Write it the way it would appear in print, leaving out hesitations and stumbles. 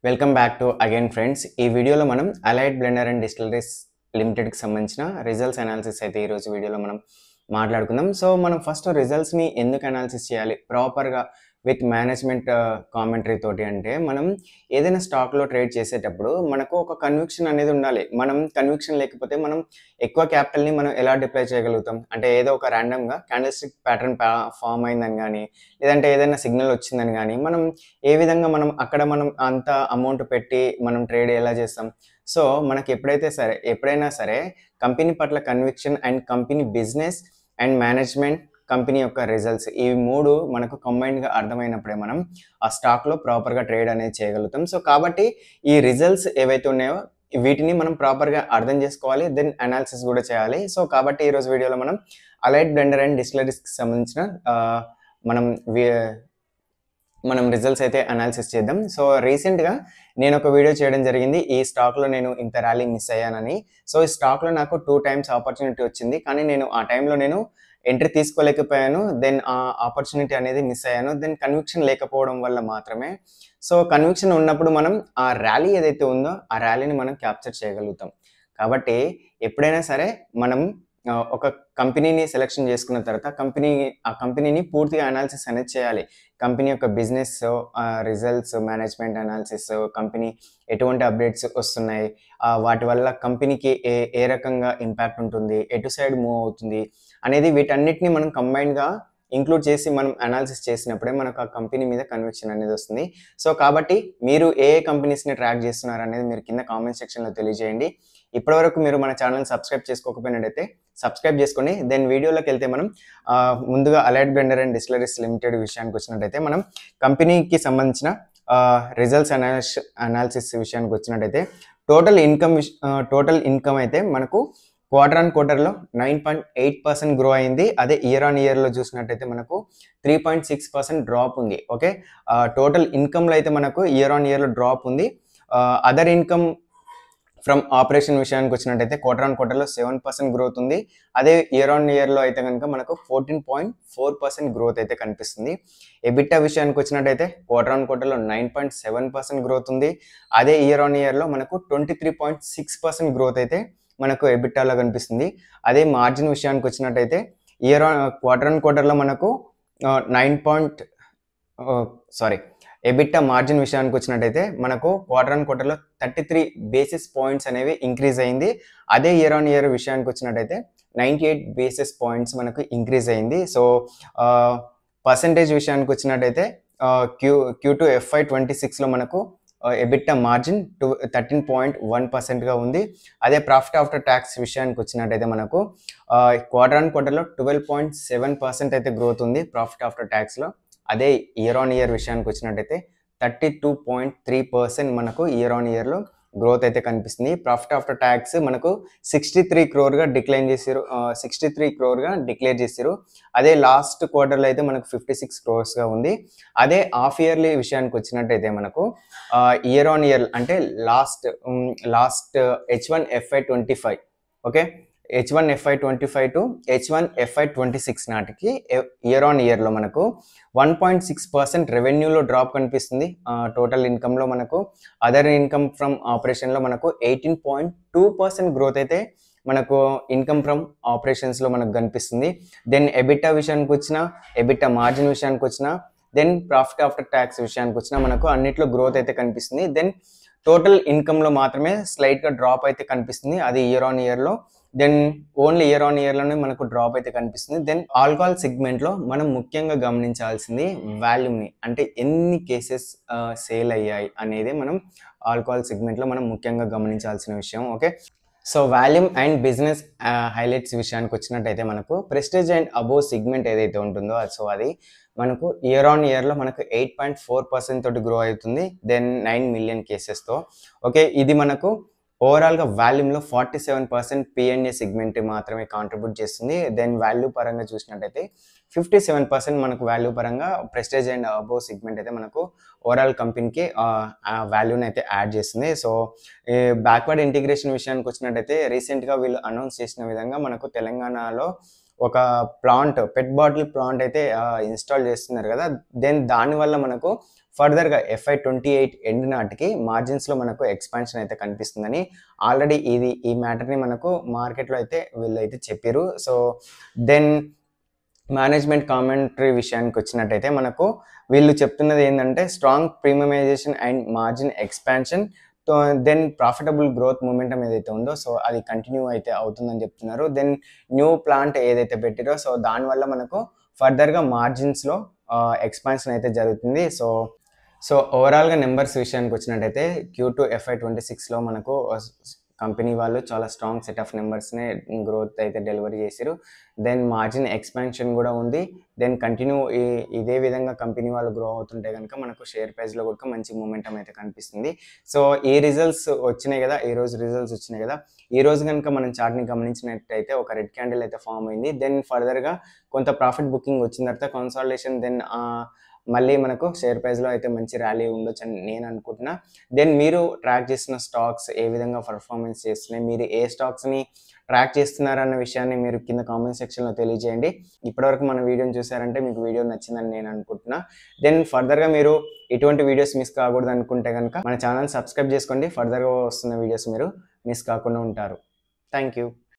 Welcome back to again friends. ఈ వీడియోలో మనం అలైడ్ బ్లెండర్ అండ్ డిస్టిలరీస్ లిమిటెడ్కి సంబంధించిన రిజల్ట్స్ అనాలిసిస్ అయితే ఈరోజు వీడియోలో మనం మాట్లాడుకుందాం. సో మనం ఫస్ట్ రిజల్ట్స్ని ఎందుకు అనాలిసిస్ చేయాలి ప్రాపర్గా విత్ మేనేజ్మెంట్ కామెంటరీ తోటి అంటే, మనం ఏదైనా స్టాక్లో ట్రేడ్ చేసేటప్పుడు మనకు ఒక కన్విక్షన్ అనేది ఉండాలి. మనం కన్విక్షన్ లేకపోతే మనం ఎక్కువ క్యాపిటల్ని మనం ఎలా డిప్లాయ్ చేయగలుగుతాం అంటే, ఏదో ఒక ర్యాండమ్గా క్యాండిల్స్టిక్ ప్యాటర్న్ ఫామ్ అయిందని కానీ, లేదంటే ఏదైనా సిగ్నల్ వచ్చిందని కానీ, మనం ఏ విధంగా మనం అక్కడ మనం అంత అమౌంట్ పెట్టి మనం ట్రేడ్ ఎలా చేస్తాం. సో మనకి ఎప్పుడైనా సరే కంపెనీ పట్ల conviction and company business and management, company యొక్క రిజల్ట్స్, ఈ మూడు మనకు కంబైన్డ్గా అర్థమైనప్పుడే మనం ఆ స్టాక్లో ప్రాపర్గా ట్రేడ్ అనేది చేయగలుగుతాం. సో కాబట్టి ఈ రిజల్ట్స్ ఏవైతే ఉన్నాయో వీటిని మనం ప్రాపర్గా అర్థం చేసుకోవాలి, దెన్ అనాలిసిస్ కూడా చేయాలి. సో కాబట్టి ఈరోజు వీడియోలో మనం అలైడ్ బ్లెండర్ అండ్ డిస్టిలరీస్కి సంబంధించిన మనం రిజల్ట్స్ అయితే అనాలిసిస్ చేద్దాం. సో రీసెంట్గా నేను ఒక వీడియో చేయడం జరిగింది, ఈ స్టాక్లో నేను ఇంత ర్యాలీ మిస్ అయ్యానని. సో ఈ స్టాక్లో నాకు 2 times ఆపర్చునిటీ వచ్చింది, కానీ నేను ఆ టైంలో నేను ఎంట్రీ తీసుకోలేకపోయాను. దెన్ ఆ ఆపర్చునిటీ అనేది మిస్ అయ్యాను. దెన్ కన్విక్షన్ లేకపోవడం వల్ల మాత్రమే. సో కన్విక్షన్ ఉన్నప్పుడు మనం ఆ ర్యాలీ ఏదైతే ఉందో ఆ ర్యాలీని మనం క్యాప్చర్ చేయగలుగుతాం. కాబట్టి ఎప్పుడైనా సరే మనం ఒక కంపెనీని సెలెక్షన్ చేసుకున్న తర్వాత ఆ కంపెనీని పూర్తిగా అనాలిసిస్ అనేది చేయాలి. కంపెనీ యొక్క business results, management analysis, company ఎటువంటి అప్డేట్స్ వస్తున్నాయి, వాటి వల్ల కంపెనీకి ఏ రకంగా ఇంపాక్ట్ ఉంటుంది, ఎటు సైడ్ మూవ్ అవుతుంది అనేది, వీటన్నిటిని మనం కంబైన్డ్గా ఇంక్లూడ్ చేసి మనం అనాలిసిస్ చేసినప్పుడే మనకు ఆ కంపెనీ మీద కన్విక్షన్ అనేది వస్తుంది. సో కాబట్టి మీరు ఏ కంపెనీస్ని ట్రాక్ చేస్తున్నారు అనేది మీరు కింద కామెంట్ సెక్షన్లో తెలియజేయండి. ఇప్పటివరకు మీరు మన ఛానల్ సబ్స్క్రైబ్ చేసుకోకపోయినట్టయితే సబ్స్క్రైబ్ చేసుకోండి. దెన్ వీడియోలోకి వెళ్తే మనం ముందుగా Allied Blender and Distilleries Limited విషయానికి వచ్చినట్టయితే, మనం కంపెనీకి సంబంధించిన రిజల్ట్స్ అనాలిసిస్ విషయానికి వచ్చినట్టయితే, టోటల్ ఇన్కమ్ అయితే మనకు క్వార్టర్ ఆన్ క్వార్టర్లో 9.8% గ్రో అయింది. అదే ఇయర్ ఆన్ ఇయర్లో చూసినట్టయితే మనకు 3.6% డ్రాప్ ఉంది. ఓకే, టోటల్ ఇన్కమ్లో అయితే మనకు ఇయర్ ఆన్ ఇయర్లో డ్రాప్ ఉంది. అదర్ ఇన్కమ్ ఫ్రమ్ ఆపరేషన్ విషయానికి వచ్చినట్టయితే క్వార్టర్ ఆన్ క్వార్టర్లో 7% గ్రోత్ ఉంది. అదే ఇయర్ ఆన్ ఇయర్లో అయితే కనుక మనకు 14.4% గ్రోత్ అయితే కనిపిస్తుంది. ఎబిటా విషయానికి వచ్చినట్టయితే క్వార్టర్ ఆన్ క్వార్టర్లో 9.7% గ్రోత్ ఉంది. అదే ఇయర్ ఆన్ ఇయర్లో మనకు 23.6% గ్రోత్ అయితే మనకు ఎబిటాలో కనిపిస్తుంది. అదే మార్జిన్ విషయానికి వచ్చినట్టయితే క్వార్టర్ ఆన్ క్వార్టర్లో మనకు ఎబిటా మార్జిన్ విషయానికి వచ్చినట్టయితే మనకు క్వార్టర్ ఆన్ క్వార్టర్లో 33 basis points అనేవి ఇంక్రీజ్ అయింది. అదే ఇయర్ ఆన్ ఇయర్ విషయానికి వచ్చినట్టయితే 98 basis points మనకు ఇంక్రీజ్ అయింది. సో పర్సంటేజ్ విషయానికి వచ్చినట్టయితే Q2 FY26లో మనకు ఎబిటా మార్జిన్ 13.1%గా ఉంది. అదే ప్రాఫిట్ ఆఫ్టర్ ట్యాక్స్ విషయానికి వచ్చినట్టయితే మనకు క్వార్టర్ ఆన్ క్వార్టర్లో 12.7% అయితే గ్రోత్ ఉంది ప్రాఫిట్ ఆఫ్టర్ ట్యాక్స్లో. అదే ఇయర్ ఆన్ ఇయర్ విషయానికి వచ్చినట్టయితే 32.3% మనకు ఇయర్ ఆన్ ఇయర్లో గ్రోత్ అయితే కనిపిస్తుంది. ప్రాఫిట్ ఆఫ్టర్ ట్యాక్స్ మనకు 63 crore డిక్లేర్ చేశారు. అదే లాస్ట్ క్వార్టర్లో అయితే మనకు 56 crores ఉంది. అదే హాఫ్ ఇయర్లీ విషయానికి వచ్చినట్టయితే మనకు ఇయర్ ఆన్ ఇయర్ అంటే last H1 FY25, okay, H1 FY25 to H1 FY26 నాటికి ఇయర్ ఆన్ ఇయర్లో మనకు 1.6% రెవెన్యూలో డ్రాప్ కనిపిస్తుంది. టోటల్ ఇన్కంలో మనకు అదర్ ఇన్కమ్ ఫ్రమ్ ఆపరేషన్లో మనకు 18.2% గ్రోత్ అయితే మనకు ఇన్కమ్ ఫ్రమ్ ఆపరేషన్స్లో మనకు కనిపిస్తుంది. దెన్ ఎబిటా విషయానికి వచ్చిన, ఎబిటా మార్జిన్ విషయానికి వచ్చిన, దెన్ ప్రాఫిట్ ఆఫ్టర్ ట్యాక్స్ విషయానికి వచ్చిన మనకు అన్నిట్లో గ్రోత్ అయితే కనిపిస్తుంది. దెన్ టోటల్ ఇన్కంలో మాత్రమే స్లైట్గా డ్రాప్ అయితే కనిపిస్తుంది, అది ఇయర్ ఆన్ ఇయర్లో. దెన్ ఓన్లీ ఇయర్ ఆన్ ఇయర్లోనే మనకు డ్రాప్ అయితే కనిపిస్తుంది. దెన్ ఆల్కహాల్ సెగ్మెంట్లో మనం ముఖ్యంగా గమనించాల్సింది వాల్యూమ్ని, అంటే ఎన్ని కేసెస్ సేల్ అయ్యాయి అనేది మనం ఆల్కహాల్ సెగ్మెంట్లో మనం ముఖ్యంగా గమనించాల్సిన విషయం. Okay, so volume and business highlights విషయానికి వచ్చినట్టయితే మనకు ప్రెస్టేజ్ అండ్ అబోవ్ సెగ్మెంట్ ఏదైతే ఉంటుందో సో అది మనకు ఇయర్ ఆన్ ఇయర్లో మనకు 8.4% తోటి గ్రో అవుతుంది. Then 9 million కేసెస్తో. ఓకే, ఇది మనకు ఓవరాల్గా వాల్యూమ్లో 47% P&A సెగ్మెంట్ మాత్రమే కాంట్రిబ్యూట్ చేస్తుంది. దెన్ వాల్యూ పరంగా చూసినట్టయితే 57% మనకు వాల్యూ పరంగా ప్రెస్టేజ్ అండ్ అబోవ్ సెగ్మెంట్ అయితే మనకు ఓవరాల్ కంపెనీకి వాల్యూని అయితే యాడ్ చేస్తుంది. సో బ్యాక్వర్డ్ ఇంటిగ్రేషన్ విషయానికి వచ్చినట్టయితే రీసెంట్గా వీళ్ళు అనౌన్స్ చేసిన విధంగా మనకు తెలంగాణలో ఒక పెట్ బాటిల్ ప్లాంట్ అయితే ఇన్‌స్టాల్ చేస్తున్నారు కదా! దానివల్ల మనకు ఫర్దర్‌గా FY28 ఎండ్ నాటికి మార్జిన్స్‌లో మనకు ఎక్స్‌పాన్షన్ అయితే కనిపిస్తుందని ఆల్రెడీ ఈ మ్యాటర్‌ని మనకు మార్కెట్‌లో అయితే వీళ్ళైతే చెప్పిర్రు. సో, దెన్ మేనేజ్మెంట్ కామెంటరీ విషయానికొచ్చినట్టయితే మనకు వీళ్ళు చెప్తున్నది ఏందంటే strong premiumization and margin expansion తో ప్రాఫిటబుల్ గ్రోత్ మొమెంటమ్ ఏదైతే ఉందో సో అది కంటిన్యూ అయితే అవుతుందని చెప్తున్నారు. న్యూ ప్లాంట్ ఏదైతే పెట్టిరో సో దానివల్ల మనకు ఫర్దర్‌గా మార్జిన్స్‌లో ఎక్స్‌పాన్షన్ అయితే జరుగుతుంది. సో ఓవరాల్‌గా నంబర్స్ విషయానికొచ్చినట్టయితే Q2 FY26లో మనకు కంపెనీ వాళ్ళు చాలా స్ట్రాంగ్ సెట్ ఆఫ్ నంబర్స్‌నే గ్రోత్ అయితే డెలివరీ చేసిర్రు. మార్జిన్ ఎక్స్‌పాన్షన్ కూడా ఉంది. కంటిన్యూ ఇదే విధంగా కంపెనీ వాళ్ళు గ్రో అవుతుంటే గనుక మనకు షేర్ ప్రైస్‌లో కూడా మంచి మొమెంటమ్ అయితే కనిపిస్తుంది. సో, ఈ రిజల్ట్స్ వచ్చినాయి కదా! ఈరోజు రిజల్ట్స్ వచ్చినాయి కదా! ఈరోజు గనుక మనం చార్ట్‌ని గమనించినట్టయితే ఒక రెడ్ క్యాండిల్ అయితే ఫార్మ్ అయింది. ఫర్దర్‌గా కొంత ప్రాఫిట్ బుకింగ్ వచ్చిన తర్వాత కన్సాలిడేషన్ మళ్ళీ మనకు షేర్ ప్రైస్‌లో అయితే మంచి ర్యాలీ ఉండొచ్చని నేను అనుకుంటున్నా. మీరు ట్రాక్ చేసిన స్టాక్స్ ఏ విధంగా పెర్ఫార్మన్స్ చేస్తున్నాయి? మీరు ఏ స్టాక్స్‌ని ట్రాక్ చేస్తున్నారన్న విషయాన్ని మీరు కింద కామెంట్ సెక్షన్‌లో తెలియజేయండి. ఇప్పటివరకు మన వీడియోని చూసారంటే మీకు వీడియో నచ్చిందని నేను అనుకుంటున్నా. ఫర్దర్‌గా మీరు ఇటువంటి వీడియోస్ మిస్ కాకూడదనుకుంటే గనుక మన ఛానెల్‌ని సబ్స్క్రైబ్ చేసుకోండి. ఫర్దర్‌గా వస్తున్న వీడియోస్ మీరు మిస్ కాకుండా ఉంటారు. Thank you.